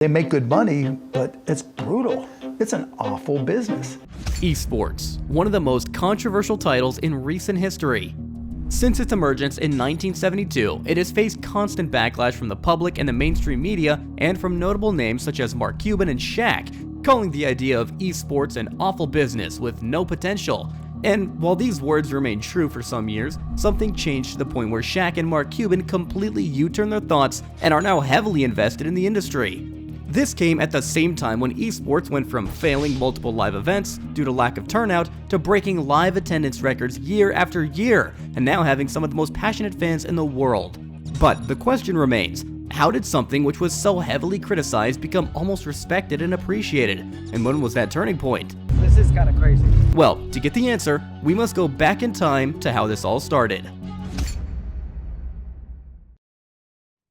They make good money, but it's brutal. It's an awful business. Esports, one of the most controversial titles in recent history. Since its emergence in 1972, it has faced constant backlash from the public and the mainstream media, and from notable names such as Mark Cuban and Shaq, calling the idea of esports an awful business with no potential. And while these words remained true for some years, something changed to the point where Shaq and Mark Cuban completely U-turned their thoughts and are now heavily invested in the industry. This came at the same time when esports went from failing multiple live events due to lack of turnout to breaking live attendance records year after year, and now having some of the most passionate fans in the world. But the question remains, how did something which was so heavily criticized become almost respected and appreciated? And when was that turning point? This is kind of crazy. Well, to get the answer, we must go back in time to how this all started.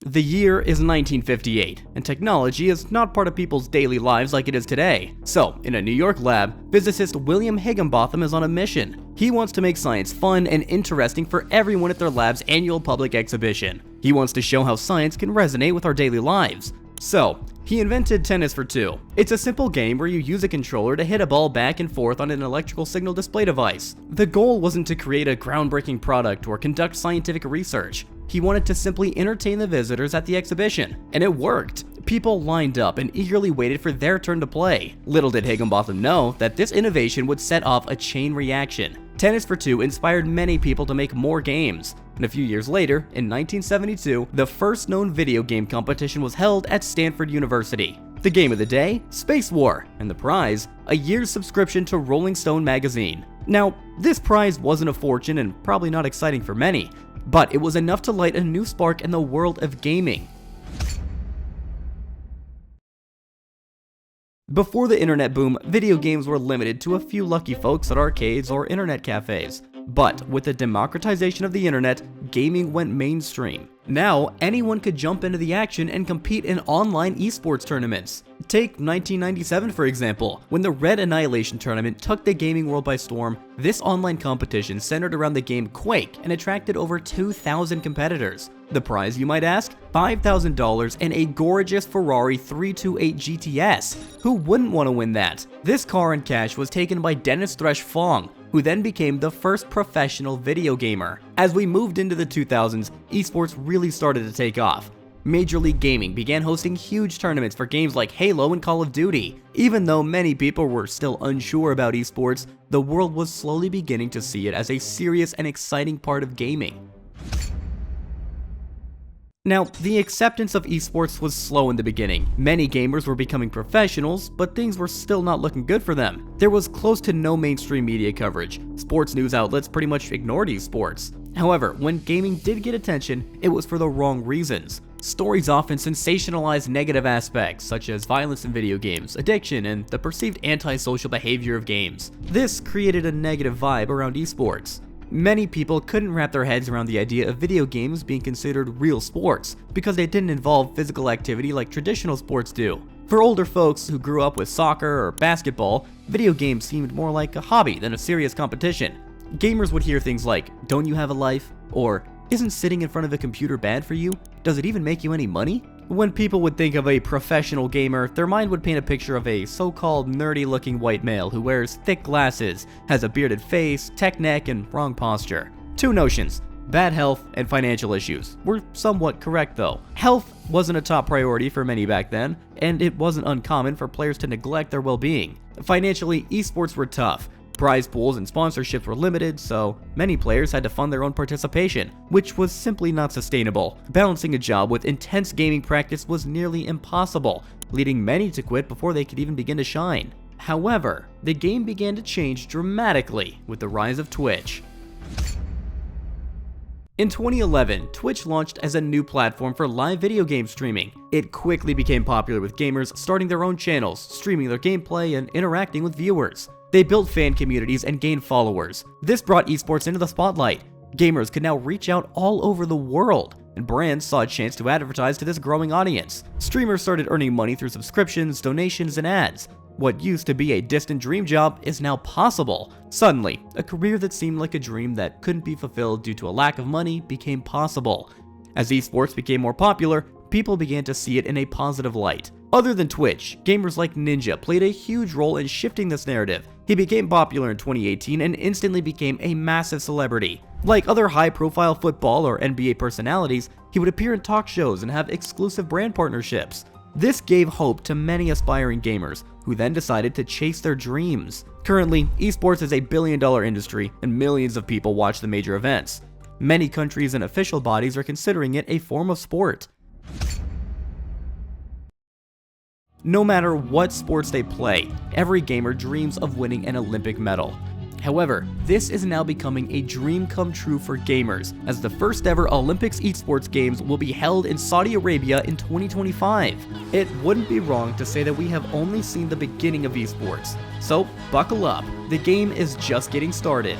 The year is 1958, and technology is not part of people's daily lives like it is today. So, in a New York lab, physicist William Higginbotham is on a mission. He wants to make science fun and interesting for everyone at their lab's annual public exhibition. He wants to show how science can resonate with our daily lives. So, he invented Tennis for Two. It's a simple game where you use a controller to hit a ball back and forth on an electrical signal display device. The goal wasn't to create a groundbreaking product or conduct scientific research. He wanted to simply entertain the visitors at the exhibition, and it worked. People lined up and eagerly waited for their turn to play. Little did Higginbotham know that this innovation would set off a chain reaction. Tennis for Two inspired many people to make more games, and a few years later, in 1972, the first known video game competition was held at Stanford University. The game of the day? Space War, and the prize? A year's subscription to Rolling Stone magazine. Now, this prize wasn't a fortune and probably not exciting for many, but it was enough to light a new spark in the world of gaming. Before the internet boom, video games were limited to a few lucky folks at arcades or internet cafes. But with the democratization of the internet, gaming went mainstream. Now, anyone could jump into the action and compete in online esports tournaments. Take 1997 for example, when the Red Annihilation tournament took the gaming world by storm. This online competition centered around the game Quake and attracted over 2,000 competitors. The prize, you might ask? $5,000 and a gorgeous Ferrari 328 GTS. Who wouldn't want to win that? This car and cash was taken by Dennis Thresh Fong, who then became the first professional video gamer. As we moved into the 2000s, esports really started to take off. Major League Gaming began hosting huge tournaments for games like Halo and Call of Duty. Even though many people were still unsure about esports, the world was slowly beginning to see it as a serious and exciting part of gaming. Now, the acceptance of esports was slow in the beginning. Many gamers were becoming professionals, but things were still not looking good for them. There was close to no mainstream media coverage. Sports news outlets pretty much ignored esports. However, when gaming did get attention, it was for the wrong reasons. Stories often sensationalized negative aspects, such as violence in video games, addiction, and the perceived antisocial behavior of games. This created a negative vibe around esports. Many people couldn't wrap their heads around the idea of video games being considered real sports because they didn't involve physical activity like traditional sports do. For older folks who grew up with soccer or basketball, video games seemed more like a hobby than a serious competition. Gamers would hear things like, "Don't you have a life?" or "Isn't sitting in front of a computer bad for you? Does it even make you any money?" When people would think of a professional gamer, their mind would paint a picture of a so-called nerdy-looking white male who wears thick glasses, has a bearded face, tech neck, and wrong posture. Two notions: bad health and financial issues. Were somewhat correct though. Health wasn't a top priority for many back then, and it wasn't uncommon for players to neglect their well-being. Financially, esports were tough. Prize pools and sponsorships were limited, so many players had to fund their own participation, which was simply not sustainable. Balancing a job with intense gaming practice was nearly impossible, leading many to quit before they could even begin to shine. However, the game began to change dramatically with the rise of Twitch. In 2011, Twitch launched as a new platform for live video game streaming. It quickly became popular with gamers starting their own channels, streaming their gameplay, and interacting with viewers. They built fan communities and gained followers. This brought esports into the spotlight. Gamers could now reach out all over the world, and brands saw a chance to advertise to this growing audience. Streamers started earning money through subscriptions, donations, and ads. What used to be a distant dream job is now possible. Suddenly, a career that seemed like a dream that couldn't be fulfilled due to a lack of money became possible. As esports became more popular, people began to see it in a positive light. Other than Twitch, gamers like Ninja played a huge role in shifting this narrative. He became popular in 2018 and instantly became a massive celebrity. Like other high-profile football or NBA personalities, he would appear in talk shows and have exclusive brand partnerships. This gave hope to many aspiring gamers, who then decided to chase their dreams. Currently, esports is a billion-dollar industry and millions of people watch the major events. Many countries and official bodies are considering it a form of sport. No matter what sports they play, every gamer dreams of winning an Olympic medal. However, this is now becoming a dream come true for gamers, as the first ever Olympics Esports Games will be held in Saudi Arabia in 2025. It wouldn't be wrong to say that we have only seen the beginning of esports, so buckle up, the game is just getting started.